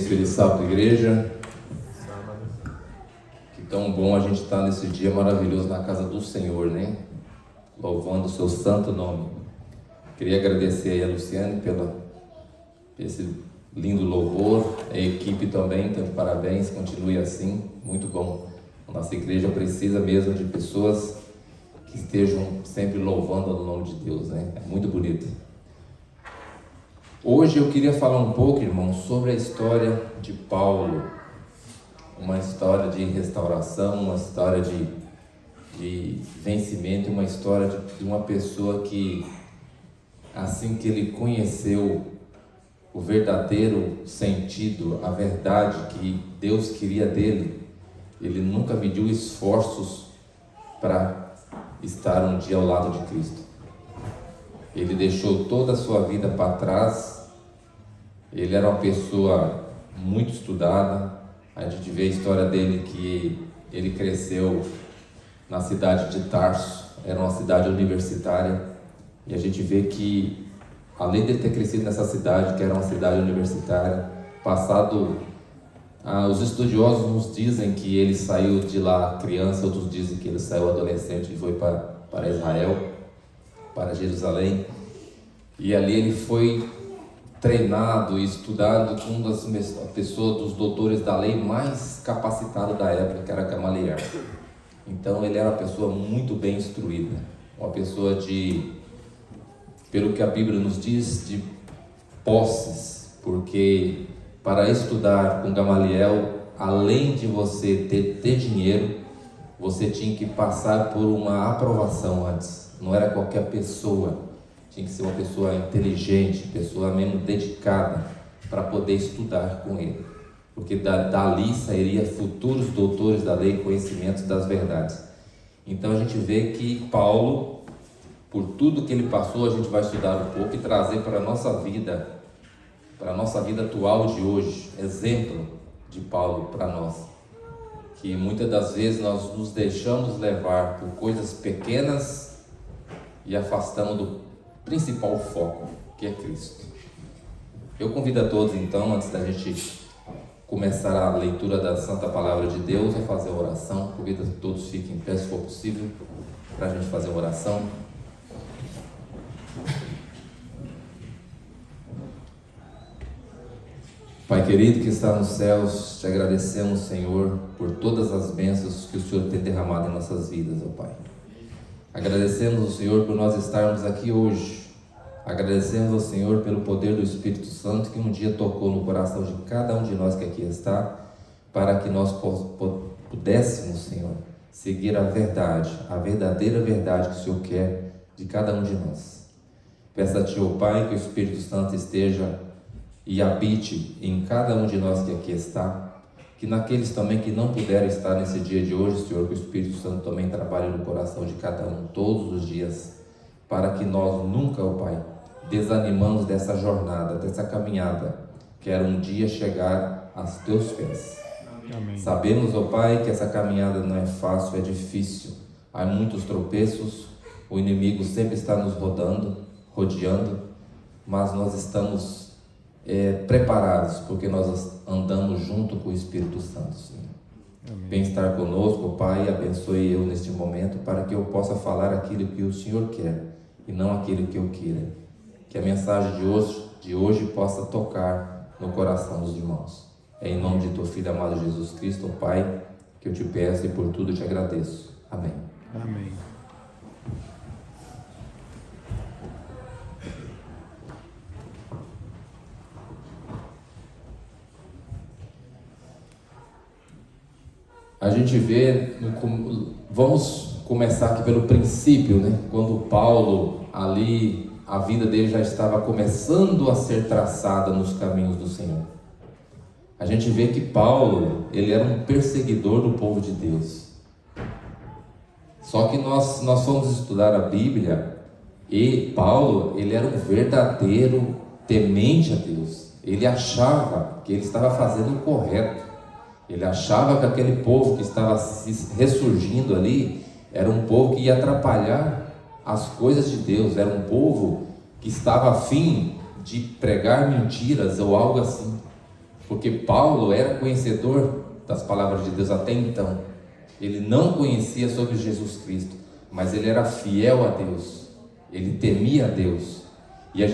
Feliz sábado, igreja. Que tão bom a gente estar nesse dia maravilhoso na casa do Senhor, né? Louvando o seu santo nome. Queria agradecer aí a Luciane pelo esse lindo louvor. A equipe também, então, parabéns, continue assim, muito bom. A nossa igreja precisa mesmo de pessoas que estejam sempre louvando o nome de Deus, né? É muito bonito. Hoje eu queria falar um pouco, irmãos, sobre a história de Paulo, uma história de restauração, uma história de vencimento, uma história de uma pessoa que, assim que ele conheceu o verdadeiro sentido, a verdade que Deus queria dele, ele nunca mediu esforços para estar um dia ao lado de Cristo. Ele deixou toda a sua vida para trás. Ele era uma pessoa muito estudada. A gente vê a história dele que ele cresceu na cidade de Tarso, era uma cidade universitária, e a gente vê que, além de ter crescido nessa cidade, que era uma cidade universitária, os estudiosos nos dizem que ele saiu de lá criança, outros dizem que ele saiu adolescente e foi para Israel, para Jerusalém, e ali ele foi treinado e estudado com uma das pessoas, dos doutores da lei mais capacitados da época, que era Gamaliel. Então ele era uma pessoa muito bem instruída, uma pessoa pelo que a Bíblia nos diz, de posses, porque para estudar com Gamaliel, além de você ter dinheiro, você tinha que passar por uma aprovação antes. Não era qualquer pessoa. Tinha que ser uma pessoa inteligente, pessoa mesmo dedicada para poder estudar com ele. Porque dali sairia futuros doutores da lei, conhecimentos das verdades. Então a gente vê que Paulo, por tudo que ele passou, a gente vai estudar um pouco e trazer para a nossa vida atual de hoje, exemplo de Paulo para nós. Que muitas das vezes nós nos deixamos levar por coisas pequenas e afastamos do principal foco, que é Cristo. Eu convido a todos então, antes da gente começar a leitura da Santa Palavra de Deus, a fazer a oração. Convido a todos fiquem em pé, se for possível, para a gente fazer a oração. Pai querido que está nos céus, te agradecemos, Senhor, por todas as bênçãos que o Senhor tem derramado em nossas vidas, ó Pai. Agradecemos ao Senhor por nós estarmos aqui hoje. Agradecemos ao Senhor pelo poder do Espírito Santo que um dia tocou no coração de cada um de nós que aqui está, para que nós pudéssemos, Senhor, seguir a verdade, a verdadeira verdade que o Senhor quer de cada um de nós. Peço a Ti, ó Pai, que o Espírito Santo esteja e habite em cada um de nós que aqui está, que naqueles também que não puderam estar nesse dia de hoje, Senhor, que o Espírito Santo também trabalhe no coração de cada um, todos os dias, para que nós nunca, ó Pai, desanimamos dessa jornada, dessa caminhada, quero um dia chegar aos Teus pés. Amém. Sabemos, ó Pai, que essa caminhada não é fácil, é difícil, há muitos tropeços, o inimigo sempre está nos rodeando, mas nós estamos preparados, porque nós andamos junto com o Espírito Santo, Senhor. Amém. Vem estar conosco, Pai, abençoe eu neste momento, para que eu possa falar aquilo que o Senhor quer, e não aquilo que eu queira. Que a mensagem de hoje possa tocar no coração dos irmãos. É em nome de Teu Filho amado Jesus Cristo, Pai, que eu te peço e por tudo te agradeço. Amém. Amém. A gente vê, vamos começar aqui pelo princípio, né? Quando Paulo, ali, a vida dele já estava começando a ser traçada nos caminhos do Senhor. A gente vê que Paulo, ele era um perseguidor do povo de Deus. Só que nós fomos estudar a Bíblia, e Paulo, ele era um verdadeiro temente a Deus. Ele achava que ele estava fazendo o correto. Ele achava que aquele povo que estava se ressurgindo ali era um povo que ia atrapalhar as coisas de Deus, era um povo que estava a fim de pregar mentiras ou algo assim. porque Paulo era conhecedor das palavras de Deus até então. Ele não conhecia sobre Jesus Cristo, mas ele era fiel a Deus, ele temia a Deus. E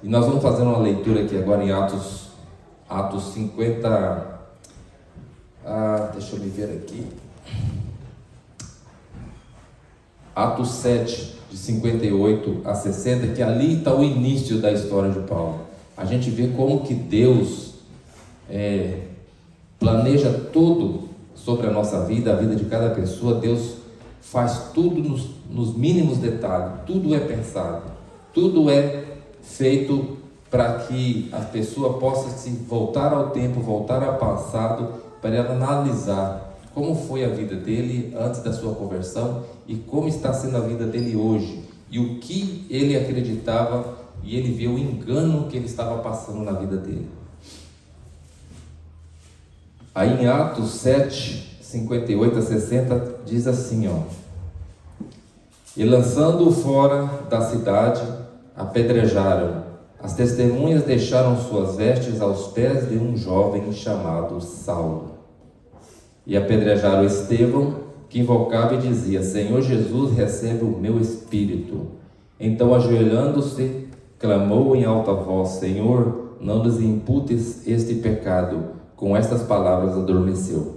nós vamos fazer uma leitura aqui agora em Atos 50, deixa eu me ver aqui, Atos 7, de 58 a 60, que ali está o início da história de Paulo. A gente vê como que Deus planeja tudo sobre a nossa vida, a vida de cada pessoa. Deus faz tudo nos mínimos detalhes, tudo é pensado, tudo é feito para que a pessoa possa se voltar ao tempo, voltar ao passado, para ela analisar como foi a vida dele antes da sua conversão e como está sendo a vida dele hoje, e o que ele acreditava, e ele vê o engano que ele estava passando na vida dele. Aí em Atos 7, 58 a 60, diz assim, e lançando-o fora da cidade, apedrejaram. As testemunhas deixaram suas vestes aos pés de um jovem chamado Saulo. E apedrejaram Estevão, que invocava e dizia: Senhor Jesus, recebe o meu espírito. Então, ajoelhando-se, clamou em alta voz: Senhor, não lhes imputes este pecado. Com estas palavras adormeceu.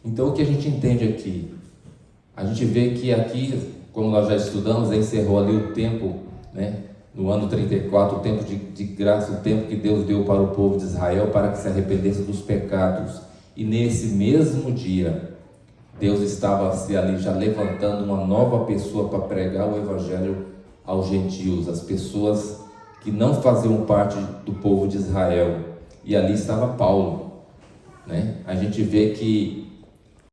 Então, o que a gente entende aqui? A gente vê que aqui, como nós já estudamos, encerrou ali o tempo, né? No ano 34, o tempo de graça, o tempo que Deus deu para o povo de Israel para que se arrependesse dos pecados. E nesse mesmo dia, Deus estava ali já levantando uma nova pessoa para pregar o evangelho aos gentios, as pessoas que não faziam parte do povo de Israel. E ali estava Paulo, né? A gente vê que